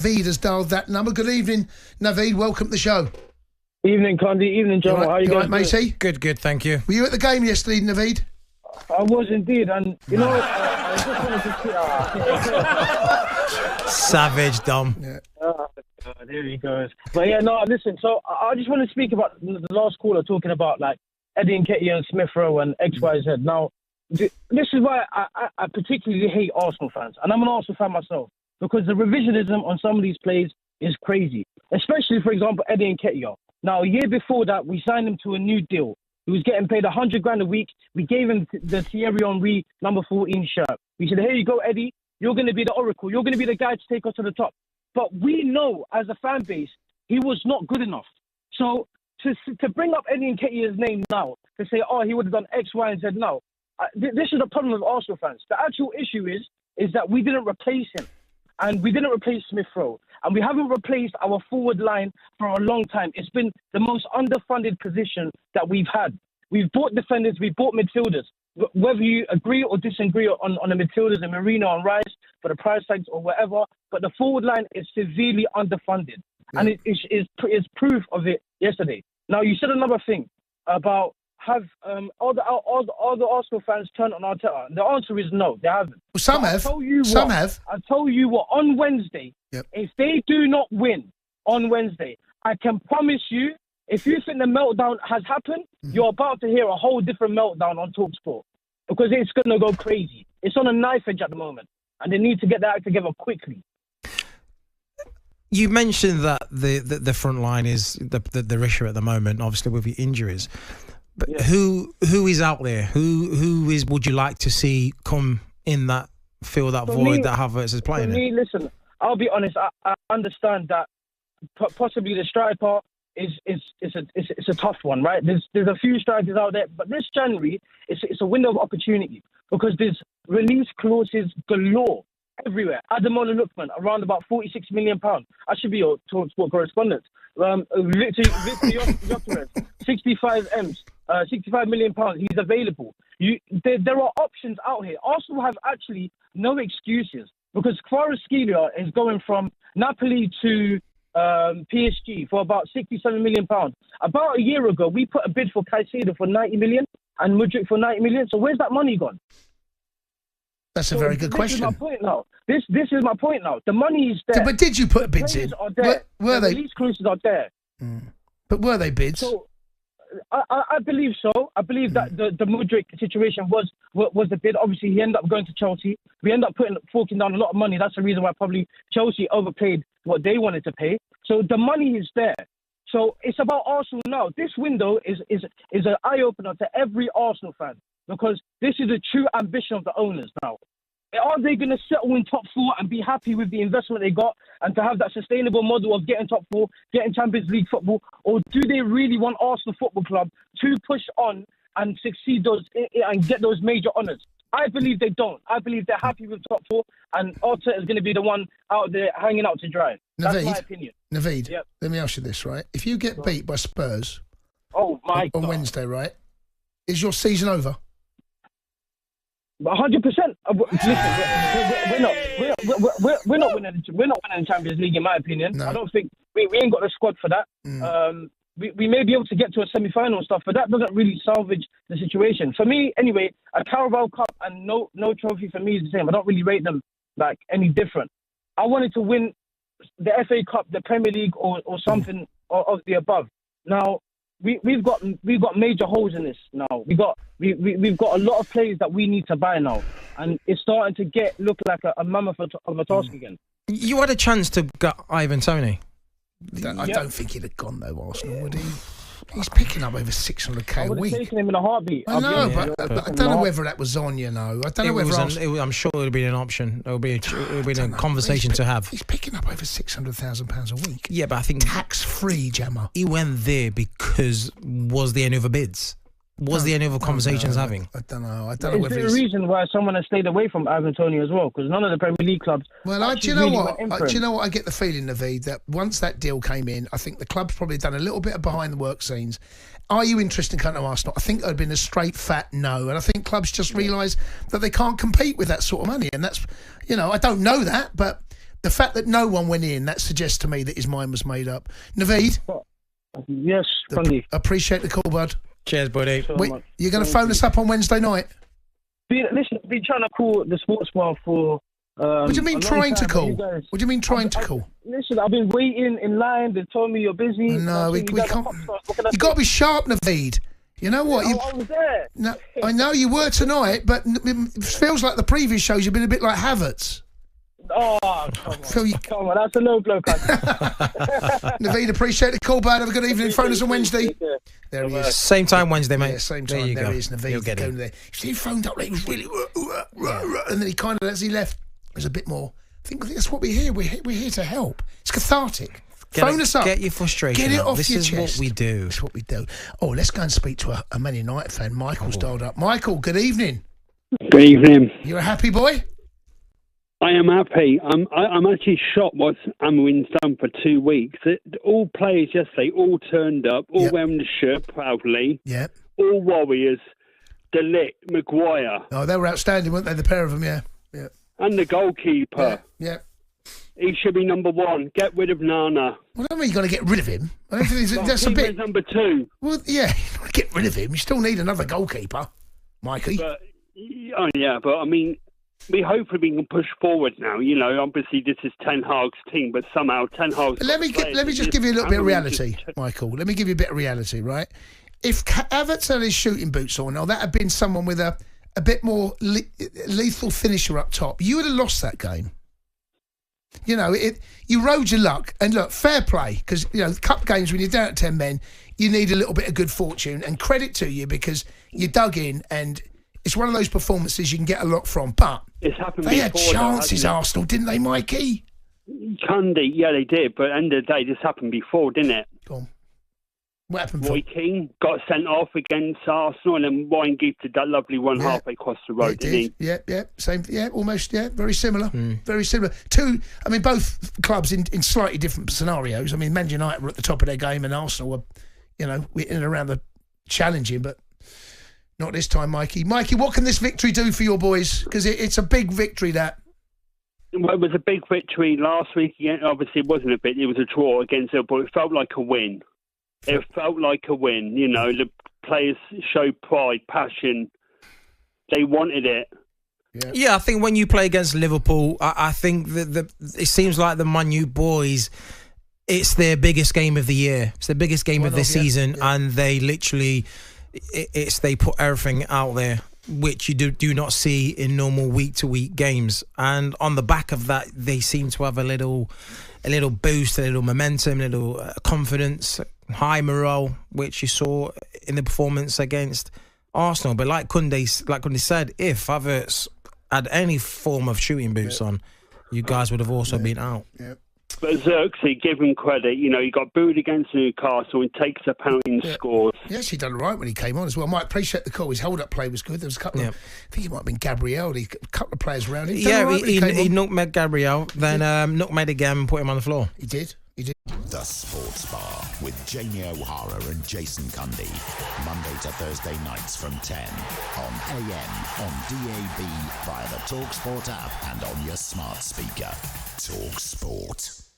Naveed has dialed that number. Good evening, Naveed. Welcome to the show. Evening, Cundy. Evening, John. How are you guys? Right, matey? Good, thank you. Were you at the game yesterday, Naveed? I was indeed, and you know, I just wanted to see. Savage, Dom. Yeah. There he goes. But yeah, no, listen. So I just want to speak about the last caller talking about like Eddie Nketiah and Smith Rowe and X, Y, Z. Now, this is why I particularly hate Arsenal fans, and I'm an Arsenal fan myself, because the revisionism on some of these plays is crazy. Especially, for example, Eddie Nketiah. Now, a year before that, we signed him to a new deal. He was getting paid $100,000 a week. We gave him the Thierry Henry number 14 shirt. We said, here you go, Eddie. You're going to be the oracle. You're going to be the guy to take us to the top. But we know, as a fan base, he was not good enough. So to bring up Eddie Nketiah's name now, to say, oh, he would have done X, Y, and Z, no. This is the problem with Arsenal fans. The actual issue is that we didn't replace him. And we didn't replace Smith Rowe. And we haven't replaced our forward line for a long time. It's been the most underfunded position that we've had. We've bought defenders, we've bought midfielders. Whether you agree or disagree on the midfielders and Marino and Rice for the price tags or whatever, but the forward line is severely underfunded. Yeah. And it is proof of it yesterday. Now, you said another thing about have all the Arsenal fans turned on Arteta? The answer is no, they haven't. Well, some have. Some have. I tell you what, on Wednesday, if they do not win on Wednesday, I can promise you, if you think the meltdown has happened, you're about to hear a whole different meltdown on talkSPORT, because it's going to go crazy. It's on a knife edge at the moment, and they need to get that act together quickly. You mentioned that the front line is the issue at the moment, obviously with the injuries. But yeah. Who is out there? Who would you like to see come in that fill that void that Havertz is playing in? Listen, I'll be honest. I understand that possibly the striker is a tough one, right? There's a few strikers out there, but this January it's a window of opportunity, because there's release clauses galore everywhere. Ademola Lookman, around about £46 million. I should be your talkSPORT correspondent. Victor Gyökeres, 65 million pounds. He's available. There are options out here. Arsenal have actually no excuses, because Kvaratskhelia is going from Napoli to PSG for about £67 million. About a year ago, we put a bid for Caicedo for 90 million and Mudryk for 90 million. So where's that money gone? That's a very good question. This is my point now. This is my point now. The money is there. But did you put bids in? Were they? The release clauses are there. But were they bids? So, I believe so. I believe that the Mudryk situation was a bid. Obviously, he ended up going to Chelsea. We ended up forking down a lot of money. That's the reason why probably Chelsea overpaid what they wanted to pay. So the money is there. So it's about Arsenal now. This window is an eye-opener to every Arsenal fan, because this is a true ambition of the owners now. Are they going to settle in top four and be happy with the investment they got and to have that sustainable model of getting top four, getting Champions League football? Or do they really want Arsenal Football Club to push on and succeed and get those major honours? I believe they don't. I believe they're happy with top four, and Arteta is going to be the one out there hanging out to dry. That's my opinion. Naveed, let me ask you this, right? If you get beat by Spurs on Wednesday, right, is your season over? 100%. Listen, we're not winning the Champions League, in my opinion. No. I don't think we ain't got the squad for that. We may be able to get to a semi-final and stuff, but that doesn't really salvage the situation. For me, anyway, a Carabao Cup and no trophy for me is the same. I don't really rate them like any different. I wanted to win the FA Cup, the Premier League, or something of the above. Now, we've got major holes in this now. We've got a lot of players that we need to buy now, and it's starting to look like a mammoth of a task again. You had a chance to get Ivan Toney. I don't think he'd have gone though, Arsenal, would he? He's picking up over 600k a week. I would have taken him in a heartbeat. I know, but I don't know whether that was on, you know. I don't know whether I'm sure it would have been an option. It would be a conversation to have. He's picking up over £600,000 a week. Yeah, but I think tax-free, Gemma. He went there because was there any other bids? Was there any other conversations having? I don't know. Is there a reason why someone has stayed away from Ivan Toney as well? Because none of the Premier League clubs. Well, do you know what? Do you know what? I get the feeling, Naveed, that once that deal came in, I think the club's probably done a little bit of behind the work scenes. Are you interested in coming to Arsenal? I think it would have been a straight fat no. And I think clubs just realise that they can't compete with that sort of money. And that's, I don't know that, but The fact that no one went in, that suggests to me that his mind was made up. Naveed? Yes, Cundy. Appreciate the call, bud. Cheers, buddy. You're going to phone us up on Wednesday night? Listen, I've been trying to call the sports bar for... what do you mean trying to call? What do you mean trying to call? Listen, I've been waiting in line. They told me you're busy. No, we can't. You got to be sharp, Naveed. You know what? I was there. No, I know you were tonight, but it feels like the previous shows you've been a bit like Havertz. Oh, come on, that's a low blow, Naveed, appreciate the call, bud. Have a good evening. Phone us on Wednesday. There he is. Same time Wednesday, mate. Yeah, same time. There he is, Naveed. You'll get him. There. He phoned up like he was really... And then he kind of, as he left, there's a bit more. I think that's what we're here. We're here to help. It's cathartic. Phone us up. Get your frustration Get it out. off This your is chest. what we do. That's what we do. Oh, let's go and speak to a Man United fan. Michael's dialed up. Michael, good evening. Good evening. You a happy boy? I am happy. I'm actually shocked what Amorim's done for 2 weeks. All players yesterday all turned up, all wearing the shirt proudly. Yeah. All Warriors. De Ligt, Maguire. Oh, they were outstanding, weren't they? The pair of them, yeah. And the goalkeeper. Yeah. He should be number one. Get rid of Nana. Well, I don't mean you've got to get rid of him. I don't think that's a Keep bit... him number 2. Well, yeah, you got to get rid of him. You still need another goalkeeper, Mikey. But I mean... hopefully we can push forward now. You know, obviously this is Ten Hag's team, but somehow Ten Hag's... Let me just give you a little bit of reality, Michael. Let me give you a bit of reality, right? If Havertz had his shooting boots on, now that had been someone with a bit more lethal finisher up top, you would have lost that game. You know, you rode your luck. And look, fair play, because, you know, cup games, when you're down at 10 men, you need a little bit of good fortune. And credit to you, because you dug in, and it's one of those performances you can get a lot from. But it's happened they had before, chances, Arsenal, didn't they, Mikey? Cundy, yeah, they did. But at the end of the day, this happened before, didn't it? Go on. What happened? Roy Keane got sent off against Arsenal, and then Ryan Giggs did that lovely one halfway across the road, didn't he? Yeah, same. Yeah, almost. Yeah, very similar. Very similar. Both clubs in slightly different scenarios. I mean, Man United were at the top of their game, and Arsenal were, you know, in and around the challenging, but not this time, Mikey. Mikey, what can this victory do for your boys? Because it's a big victory, that. Well, it was a big victory last week. Obviously, it wasn't a bit. It was a draw against Liverpool. It felt like a win. It felt like a win. You know, the players showed pride, passion. They wanted it. Yeah, I think when you play against Liverpool, I think that it seems like the Man U boys, it's their biggest game of the year. It's the biggest game of the season, and they literally, they put everything out there, which you do not see in normal week-to-week games. And on the back of that, they seem to have a little boost, a little momentum, a little confidence, high morale, which you saw in the performance against Arsenal. But like Cundy said, if Havertz had any form of shooting boots on, you guys would have also been out. Yeah. But Xerxes, give him credit. You know, he got booed against Newcastle and takes a penalty and scores. He actually done right when he came on as well. Might appreciate the call. His hold-up play was good. There was a couple of, I think it might have been Gabriel. A couple of players around him. He nutmegged Gabriel, then nutmegged again and put him on the floor. He did. The Sports Bar with Jamie O'Hara and Jason Cundy. Monday to Thursday nights from 10 on AM, on DAB, via the talkSPORT app and on your smart speaker. talkSPORT.